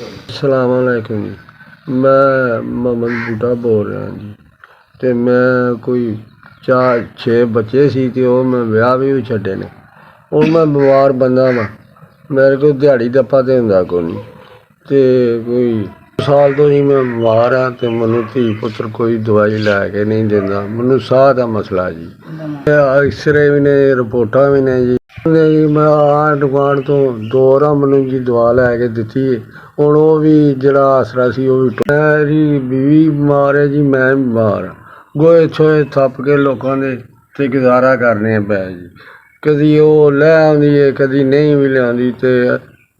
अस्सलाम वालेकुम जी। मैं मोहम्मद बूटा बोल रहा जी। ते मैं कोई 4-6 बच्चे सी ते ओह् मैं ब्याह भी छड्डे ने। हुण मैं बमार बंदा वां, मेरे कोल ध्याड़ी दप्पा ते हुंदा कोई नहीं। ते कोई साल तो ही मैं बमार हाँ ते मैनू धी पुत्तर कोई दवाई लैके नहीं देंदा। मैनू साह दा मसला जी, एक्सरे भी ने, रिपोर्टां भी ने जी। मैं आंढ गुआंढ तो दो रा मैनू जी दवा लैके दित्ती। हुण ओह भी जेह्ड़ा आसरा सी ओह भी मेरी बीवी बमार है जी, मैं बमार हाँ। गोहे छोहे थप्प के लोकां दे ते गुजारा करने पै जी। कदी ओह् लै आंदी है, कदी नहीं भी लिआंदी ते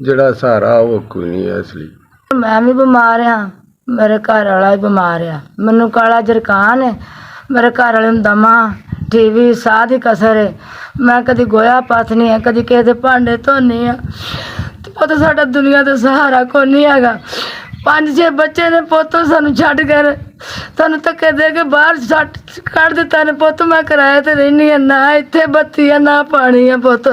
जेह्ड़ा सहारा ओह् कोई नहीं है असली। मैं भी बीमार हाँ, मेरे घर वाला भी बीमार आ। मैनू काला जरकान है, मेरे घर वाले नूं दमा, टीवी, साह दी कसर है। मैं कदी गोया पत्थनी है, कदी किसे दे भांडे धोनी हाँ। पुत्त साडा दुनिया ते सहारा कोई नहीं हैगा। 5-6 बच्चे ने पुत्त सानू छड्ड कर सानू धक्के दे के बाहर कड्ढ दित्ता ने पुत्त। मैं किराए ते रैहनी है, ना इत्थे बत्ती है ना पानी है पुत्त।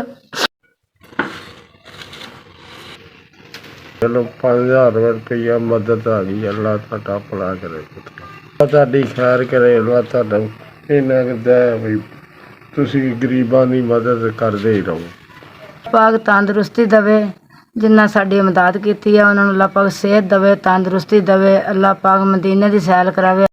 चलो 5000 रुपया मदद आ गई, अल्लाह तुहाडा भला करे पुत्तर, तुहाडी खैर करे, अल्लाह तुहाडा इन्ना क दे बई तुसीं गरीबां दी मदद करदे ही रहो। पाक तंदरुस्ती दवे, जिन्ना साडी मदद कीती है उन्हां नूं अल्लाह पाक सेहत दवे, तंदरुस्ती दवे। अल्लाह पाक मदीने दी सैल करावे।